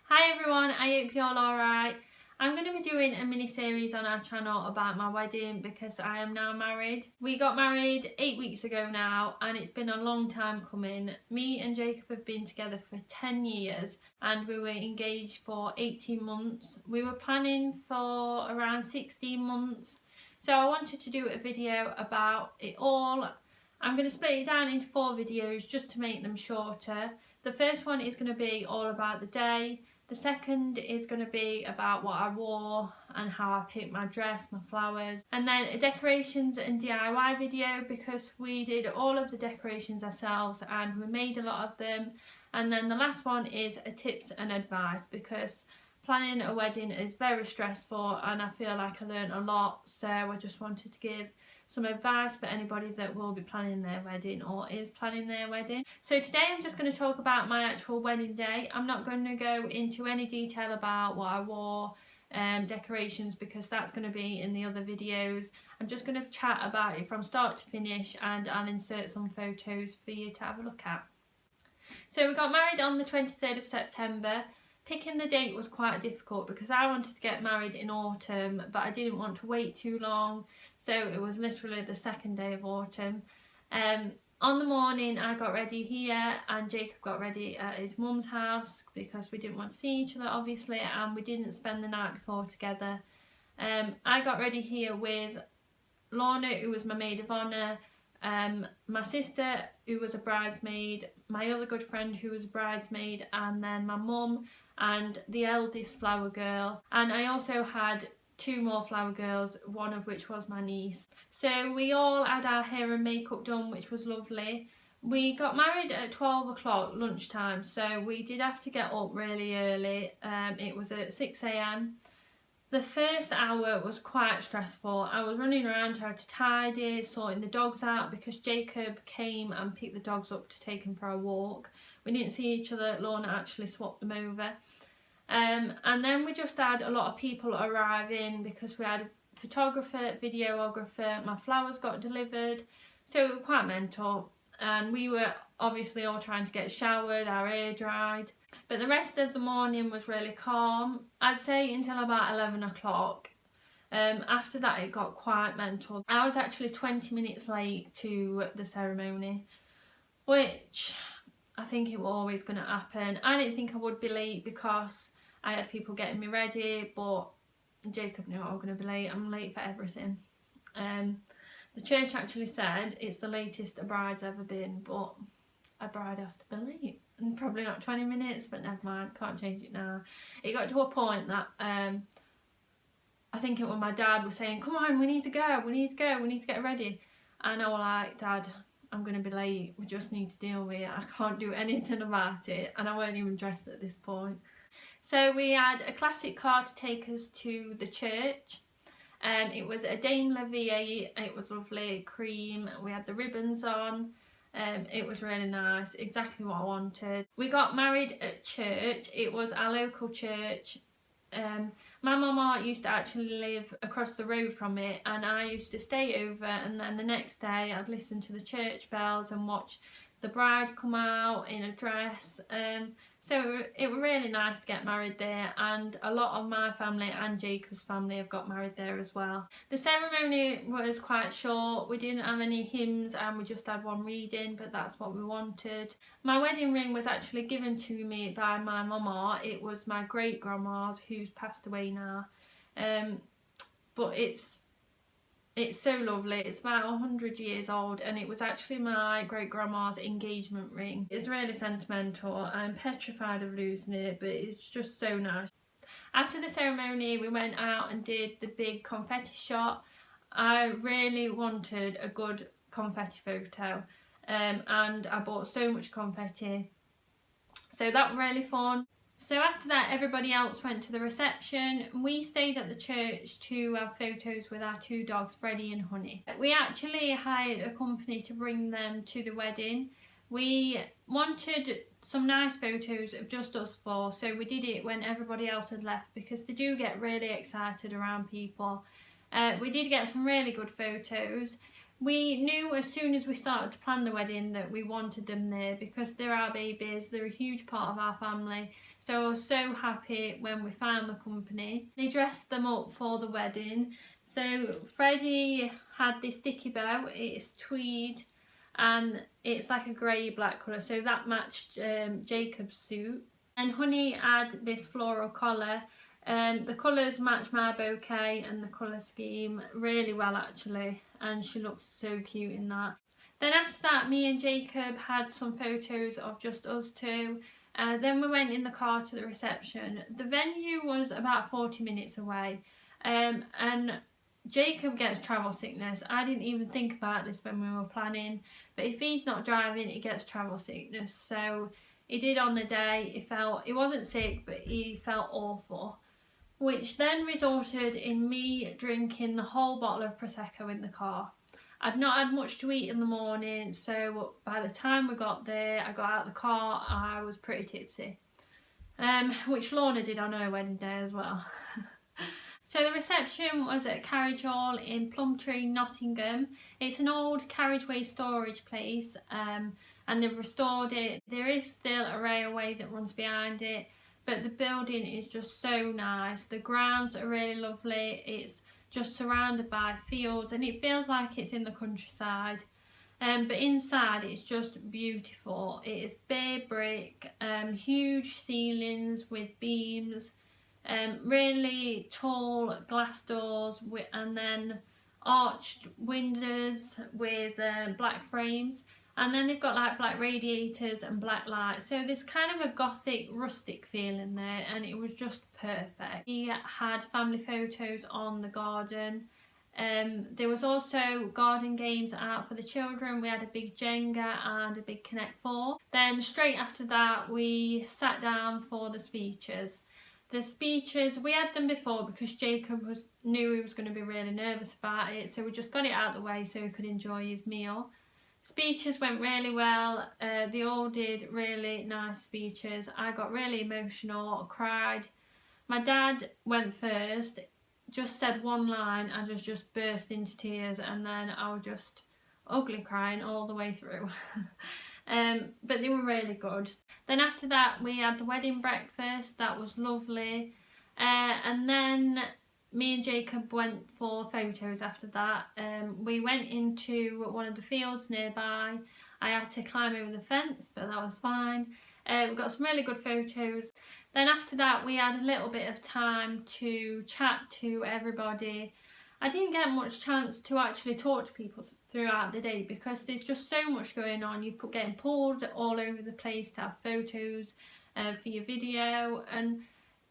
Hi everyone, I hope you're all alright. I'm going to be doing a mini series on our channel about my wedding because I am now married. We got married 8 weeks ago now and it's been a long time coming. Me and Jacob have been together for 10 years and we were engaged for 18 months. We were planning for around 16 months. So I wanted to do a video about it all. I'm going to split it down into 4 videos just to make them shorter. The first one is going to be all about the day. The second is going to be about what I wore and how I picked my dress, my flowers. And then a decorations and DIY video because we did all of the decorations ourselves and we made a lot of them. And then the last one is a tips and advice because planning a wedding is very stressful and I feel like I learned a lot. So I just wanted to give some advice for anybody that will be planning their wedding or is planning their wedding. So today I'm just going to talk about my actual wedding day. I'm not going to go into any detail about what I wore, decorations, because that's going to be in the other videos. I'm just going to chat about it from start to finish and I'll insert some photos for you to have a look at. So we got married on the 23rd of September. Picking the date was quite difficult because I wanted to get married in autumn but I didn't want to wait too long, so it was literally the second day of autumn. On the morning I got ready here and Jacob got ready at his mum's house because we didn't want to see each other obviously and we didn't spend the night before together. I got ready here with Lorna, who was my maid of honour, my sister who was a bridesmaid, my other good friend who was a bridesmaid, and then my mum and the eldest flower girl. And I also had 2 more flower girls, one of which was my niece. So we all had our hair and makeup done, which was lovely. We got married at 12 o'clock lunchtime, so we did have to get up really early. It was at 6 AM. The first hour was quite stressful. I was running around trying to tidy, sorting the dogs out because Jacob came and picked the dogs up to take them for a walk. We didn't see each other, Lorna actually swapped them over. And then we just had a lot of people arriving because we had a photographer, videographer, my flowers got delivered, so it was quite mental. And we were obviously all trying to get showered, our hair dried. But the rest of the morning was really calm, I'd say until about 11 o'clock. After that it got quite mental. I was actually 20 minutes late to the ceremony, which I think it was always going to happen. I didn't think I would be late because I had people getting me ready, but Jacob knew I was going to be late. I'm late for everything. The church actually said it's the latest a bride's ever been, but a bride has to be late. And probably not 20 minutes, but never mind, can't change it now. It got to a point that I think it was my dad was saying, come on, we need to go, we need to go, we need to get ready. And I was like, Dad, I'm going to be late, we just need to deal with it, I can't do anything about it. And I weren't even dressed at this point. So we had a classic car to take us to the church. It was a Daimler V8, it was lovely, cream, we had the ribbons on. It was really nice, exactly what I wanted. We got married at church. It was our local church. My mama used to actually live across the road from it and I used to stay over, and then the next day I'd listen to the church bells and watch the bride come out in a dress. So it was really nice to get married there, and a lot of my family and Jacob's family have got married there as well. The ceremony was quite short, we didn't have any hymns and we just had one reading, but that's what we wanted. My wedding ring was actually given to me by my mama. It was my great grandma's, who's passed away now, but it's so lovely. It's about 100 years old and it was actually my great grandma's engagement ring. It's really sentimental. I'm petrified of losing it, but it's just so nice. After the ceremony we went out and did the big confetti shot. I really wanted a good confetti photo, and I bought so much confetti, so that was really fun. So after that everybody else went to the reception. We stayed at the church to have photos with our 2 dogs, Freddie and Honey. We actually hired a company to bring them to the wedding. We wanted some nice photos of just us 4, so we did it when everybody else had left because they do get really excited around people. We did get some really good photos. We knew as soon as we started to plan the wedding that we wanted them there because they're our babies, they're a huge part of our family. So I was so happy when we found the company. They dressed them up for the wedding. So Freddie had this sticky bow, it's tweed and it's like a grey black colour, so that matched Jacob's suit. And Honey had this floral collar. The colours match my bouquet and the colour scheme really well actually, and she looks so cute in that. Then after that, me and Jacob had some photos of just us two. Then we went in the car to the reception. The venue was about 40 minutes away, and Jacob gets travel sickness. I didn't even think about this when we were planning, but if he's not driving, he gets travel sickness. So he did on the day. He wasn't sick, but he felt awful, which then resulted in me drinking the whole bottle of Prosecco in the car. I'd not had much to eat in the morning, so by the time we got there, I got out of the car, I was pretty tipsy, which Lorna did on her wedding day as well. So the reception was at Carriage Hall in Plumtree, Nottingham. It's an old carriageway storage place, and they've restored it. There is still a railway that runs behind it, but the building is just so nice. The grounds are really lovely. It's just surrounded by fields and it feels like it's in the countryside. But inside it's just beautiful. It is bare brick, huge ceilings with beams, really tall glass doors and then arched windows with black frames, and then they've got like black radiators and black lights, so there's kind of a gothic rustic feel in there, and it was just perfect. We had family photos on the garden. There was also garden games out for the children. We had a big Jenga and a big Connect 4. Then straight after that we sat down for the speeches. The speeches, we had them before because Jacob knew he was going to be really nervous about it, so we just got it out of the way so he could enjoy his meal. Speeches went really well. They all did really nice speeches. I got really emotional, cried. My dad went first, just said one line and just burst into tears, and then I was just ugly crying all the way through. But they were really good. Then after that we had the wedding breakfast. That was lovely, and then me and Jacob went for photos after that. We went into one of the fields nearby. I had to climb over the fence, but that was fine. We got some really good photos. Then after that we had a little bit of time to chat to everybody. I didn't get much chance to actually talk to people throughout the day because there's just so much going on. You're getting pulled all over the place to have photos for your video, and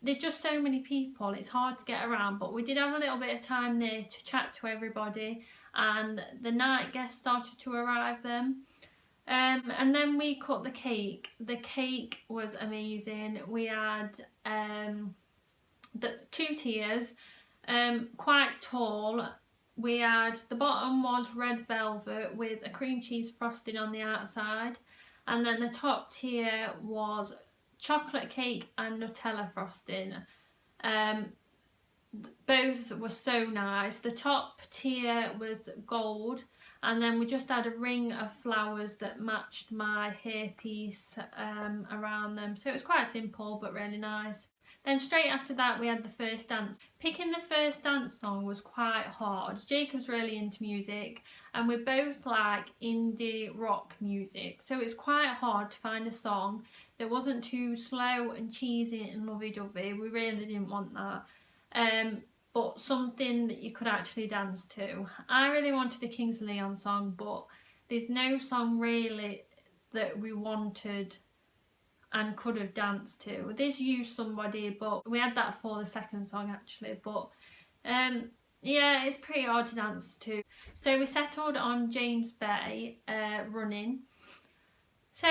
there's just so many people, it's hard to get around. But we did have a little bit of time there to chat to everybody, and the night guests started to arrive then. And then we cut the cake. The cake was amazing. We had the 2 tiers, quite tall. We had, the bottom was red velvet with a cream cheese frosting on the outside, and then the top tier was chocolate cake and Nutella frosting. Both were so nice. The top tier was gold, and then we just had a ring of flowers that matched my hairpiece around them, so it was quite simple but really nice. Then straight after that we had the first dance. Picking the first dance song was quite hard. Jacob's really into music and we both like indie rock music, so it's quite hard to find a song that wasn't too slow and cheesy and lovey-dovey. We really didn't want that. But something that you could actually dance to. I really wanted a Kings of Leon song, but there's no song really that we wanted and could have danced to. There's You Somebody, but we had that for the second song actually. But yeah, it's pretty hard to dance to. So we settled on James Bay, Running. So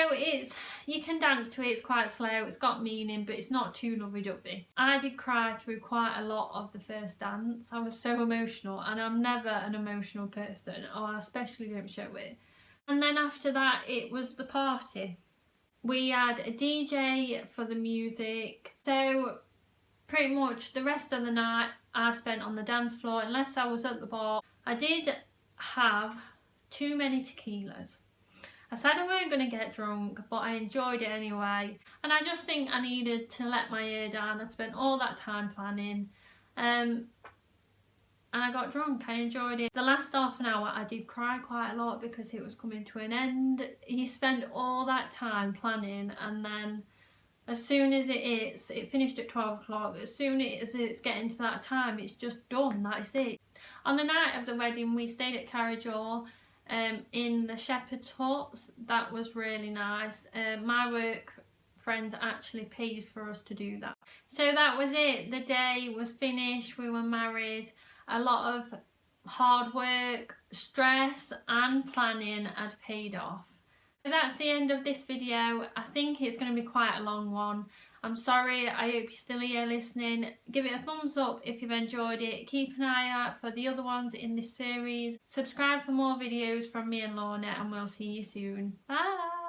you can dance to it, it's quite slow, it's got meaning, but it's not too lovey-dovey. I did cry through quite a lot of the first dance. I was so emotional, and I'm never an emotional person, or I especially don't show it. And then after that it was the party. We had a DJ for the music, so pretty much the rest of the night I spent on the dance floor unless I was at the bar. I did have too many tequilas. I said I weren't going to get drunk, but I enjoyed it anyway. And I just think I needed to let my hair down. I'd spent all that time planning. And I got drunk. I enjoyed it. The last half an hour I did cry quite a lot because it was coming to an end. You spend all that time planning, and then as soon as it finished at 12 o'clock, as soon as it's getting to that time, it's just done, that's it. On the night of the wedding we stayed at Carriage Hall in the shepherd's huts. That was really nice. My work friends actually paid for us to do that. So that was it. The day was finished. We were married. A lot of hard work, stress and planning had paid off. So that's the end of this video. I think it's going to be quite a long one. I'm sorry, I hope you're still here listening. Give it a thumbs up if you've enjoyed it. Keep an eye out for the other ones in this series. Subscribe for more videos from me and Lorna, and we'll see you soon. Bye!